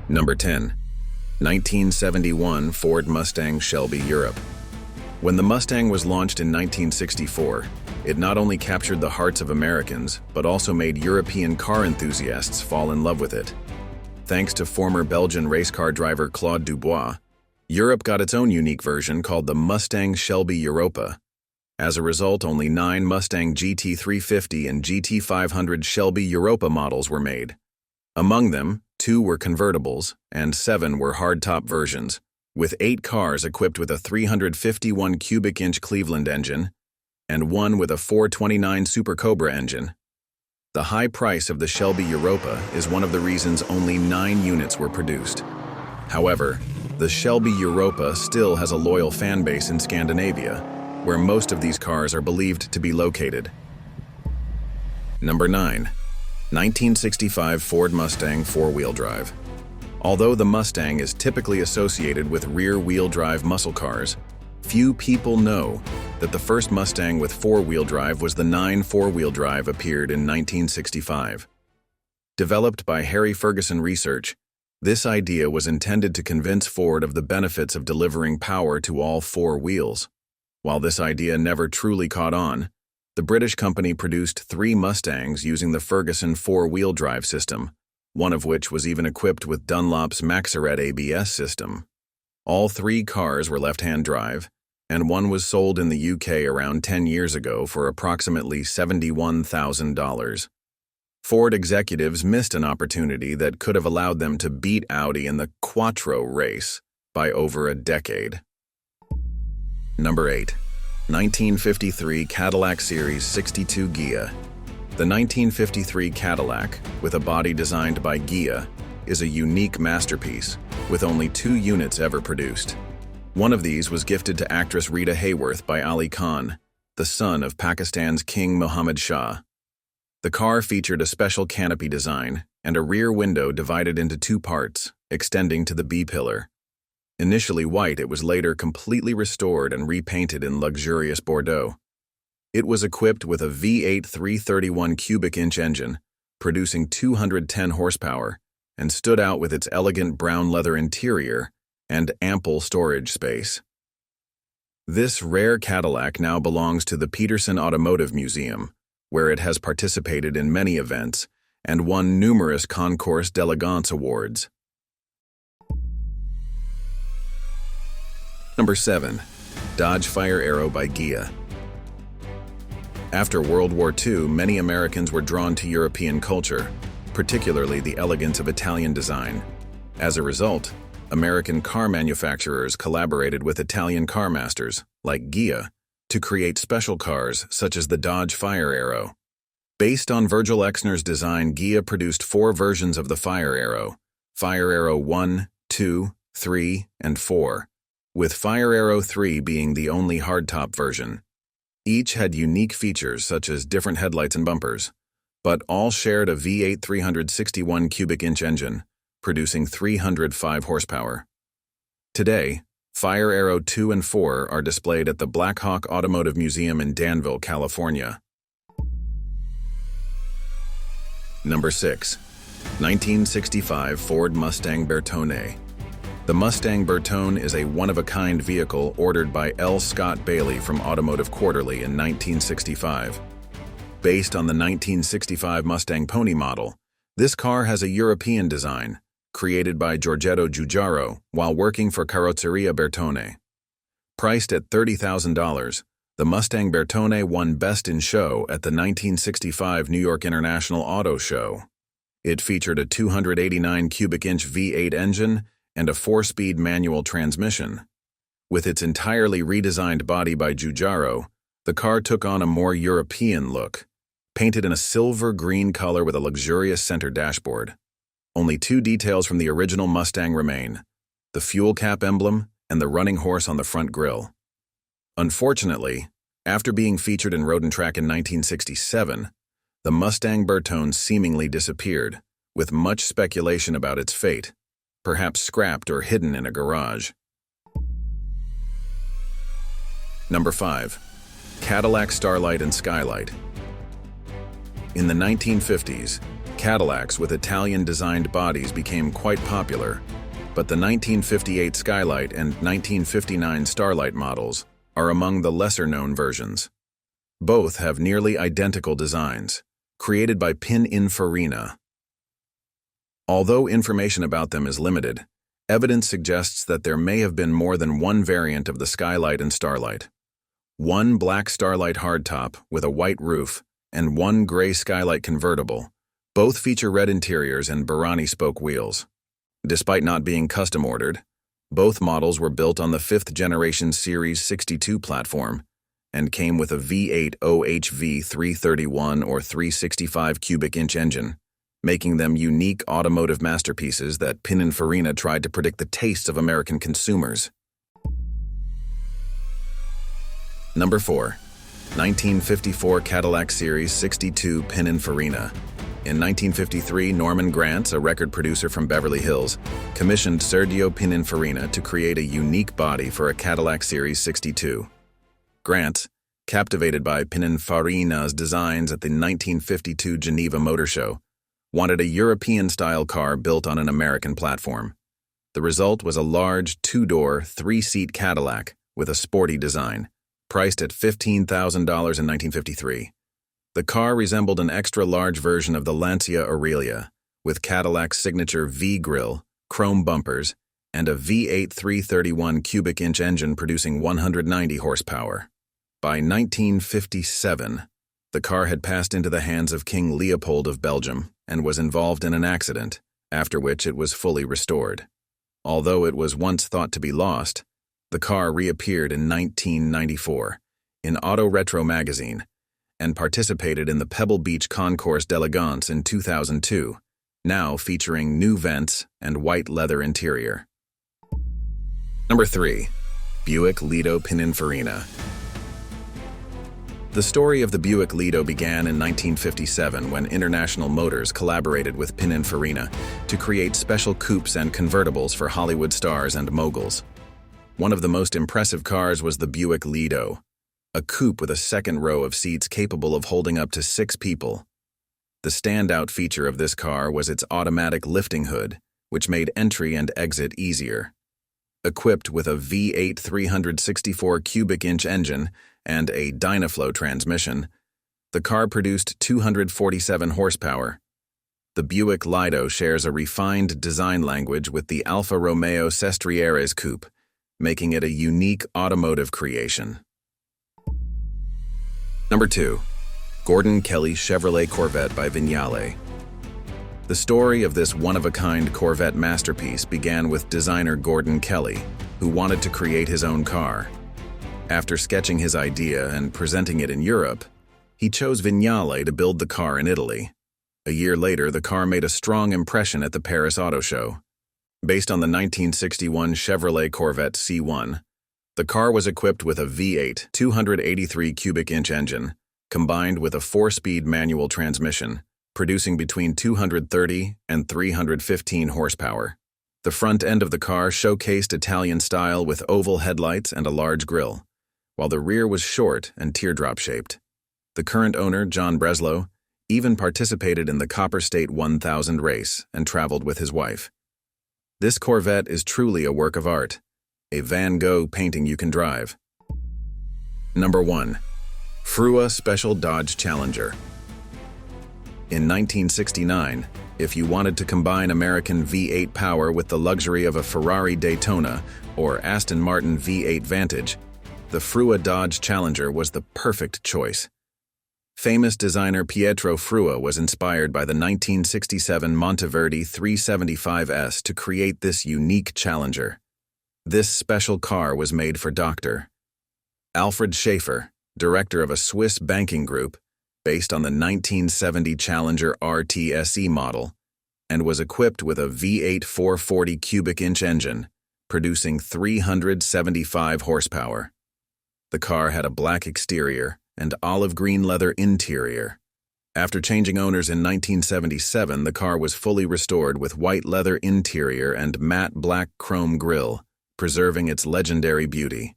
Number 10. 1971 Ford Mustang Shelby Europe. When the Mustang was launched in 1964, it not only captured the hearts of Americans, but also made European car enthusiasts fall in love with it. Thanks to former Belgian race car driver Claude Dubois, Europe got its own unique version called the Mustang Shelby Europa. As a result, only 9 Mustang GT350 and GT500 Shelby Europa models were made. Among them, 2 were convertibles and 7 were hardtop versions, with 8 cars equipped with a 351 cubic inch Cleveland engine and 1 with a 429 Super Cobra engine. The high price of the Shelby Europa is one of the reasons only 9 units were produced. However, the Shelby Europa still has a loyal fan base in Scandinavia, where most of these cars are believed to be located. Number 9. 1965 Ford Mustang 4-wheel drive. Although the Mustang is typically associated with rear-wheel drive muscle cars, few people know that the first Mustang with 4-wheel drive was the 9 4-wheel drive appeared in 1965. Developed by Harry Ferguson Research, this idea was intended to convince Ford of the benefits of delivering power to all 4 wheels. While this idea never truly caught on, the British company produced 3 Mustangs using the Ferguson 4-wheel drive system, one of which was even equipped with Dunlop's Maxarette ABS system. All 3 cars were left-hand drive, and one was sold in the UK around 10 years ago for approximately $71,000. Ford executives missed an opportunity that could have allowed them to beat Audi in the Quattro race by over a decade. Number 8. 1953 Cadillac Series 62 Ghia. The 1953 Cadillac, with a body designed by Ghia, is a unique masterpiece, with only 2 units ever produced. One of these was gifted to actress Rita Hayworth by Ali Khan, the son of Pakistan's King Muhammad Shah. The car featured a special canopy design and a rear window divided into 2 parts, extending to the B-pillar. Initially white, it was later completely restored and repainted in luxurious Bordeaux. It was equipped with a V8 331 cubic inch engine, producing 210 horsepower, and stood out with its elegant brown leather interior and ample storage space. This rare Cadillac now belongs to the Peterson Automotive Museum, where it has participated in many events and won numerous Concours d'Elegance awards. Number 7. Dodge Firearrow by Ghia. After World War II, many Americans were drawn to European culture, particularly the elegance of Italian design. As a result, American car manufacturers collaborated with Italian car masters, like Ghia, to create special cars such as the Dodge Firearrow. Based on Virgil Exner's design, Ghia produced 4 versions of the Firearrow: Firearrow 1, 2, 3, and 4, with Firearrow 3 being the only hardtop version. Each had unique features such as different headlights and bumpers, but all shared a V8 361 cubic inch engine, producing 305 horsepower. Today, Firearrow 2 and 4 are displayed at the Black Hawk Automotive Museum in Danville, California. Number 6. 1965 Ford Mustang Bertone. The Mustang Bertone is a one-of-a-kind vehicle ordered by L. Scott Bailey from Automotive Quarterly in 1965. Based on the 1965 Mustang Pony model, this car has a European design, created by Giorgetto Giugiaro while working for Carrozzeria Bertone. Priced at $30,000, the Mustang Bertone won Best in Show at the 1965 New York International Auto Show. It featured a 289 cubic inch V8 engine and a 4-speed manual transmission. With its entirely redesigned body by Giugiaro, the car took on a more European look, painted in a silver-green color with a luxurious center dashboard. Only 2 details from the original Mustang remain: the fuel cap emblem and the running horse on the front grille. Unfortunately, after being featured in Road and Track in 1967, the Mustang Bertone seemingly disappeared, with much speculation about its fate, perhaps scrapped or hidden in a garage. Number 5. Cadillac Starlight and Skylight. In the 1950s, Cadillacs with Italian-designed bodies became quite popular, but the 1958 Skylight and 1959 Starlight models are among the lesser-known versions. Both have nearly identical designs, created by Pininfarina. Although information about them is limited, evidence suggests that there may have been more than one variant of the Skylight and Starlight. One black Starlight hardtop with a white roof and one gray Skylight convertible. Both feature red interiors and Bertone spoke wheels. Despite not being custom-ordered, both models were built on the 5th-generation Series 62 platform and came with a V8 OHV 331 or 365 cubic inch engine, making them unique automotive masterpieces that Pininfarina tried to predict the tastes of American consumers. Number 4. 1954 Cadillac Series 62 Pininfarina. In 1953, Norman Granz, a record producer from Beverly Hills, commissioned Sergio Pininfarina to create a unique body for a Cadillac Series 62. Granz, captivated by Pininfarina's designs at the 1952 Geneva Motor Show, wanted a European-style car built on an American platform. The result was a large, two-door, three-seat Cadillac with a sporty design, priced at $15,000 in 1953. The car resembled an extra-large version of the Lancia Aurelia, with Cadillac's signature V-grille, chrome bumpers, and a V8 331 cubic inch engine producing 190 horsepower. By 1957, the car had passed into the hands of King Leopold of Belgium and was involved in an accident, after which it was fully restored. Although it was once thought to be lost, the car reappeared in 1994 in Auto Retro magazine and participated in the Pebble Beach Concours d'Elegance in 2002, now featuring new vents and white leather interior. Number 3. Buick Lido Pininfarina. The story of the Buick Lido began in 1957 when International Motors collaborated with Pininfarina to create special coupes and convertibles for Hollywood stars and moguls. One of the most impressive cars was the Buick Lido, a coupe with a second row of seats capable of holding up to 6 people. The standout feature of this car was its automatic lifting hood, which made entry and exit easier. Equipped with a V8 364 cubic inch engine and a Dynaflow transmission, the car produced 247 horsepower. The Buick Lido shares a refined design language with the Alfa Romeo Sestrieres coupe, making it a unique automotive creation. Number 2. Gordon Kelley Chevrolet Corvette by Vignale. The story of this one-of-a-kind Corvette masterpiece began with designer Gordon Kelley, who wanted to create his own car. After sketching his idea and presenting it in Europe, he chose Vignale to build the car in Italy. A year later, the car made a strong impression at the Paris Auto Show. Based on the 1961 Chevrolet Corvette C1, the car was equipped with a V8 283 cubic inch engine, combined with a 4-speed manual transmission, producing between 230 and 315 horsepower. The front end of the car showcased Italian style with oval headlights and a large grille, while the rear was short and teardrop-shaped. The current owner, John Breslow, even participated in the Copper State 1000 race and traveled with his wife. This Corvette is truly a work of art, a Van Gogh painting you can drive. Number 1. Frua Special Dodge Challenger. In 1969, if you wanted to combine American V8 power with the luxury of a Ferrari Daytona or Aston Martin V8 Vantage, the Frua Dodge Challenger was the perfect choice. Famous designer Pietro Frua was inspired by the 1967 Monteverdi 375S to create this unique Challenger. This special car was made for Dr. Alfred Schaefer, director of a Swiss banking group, based on the 1970 Challenger RTSE model, and was equipped with a V8 440 cubic inch engine, producing 375 horsepower. The car had a black exterior and olive green leather interior. After changing owners in 1977, the car was fully restored with white leather interior and matte black chrome grille, preserving its legendary beauty.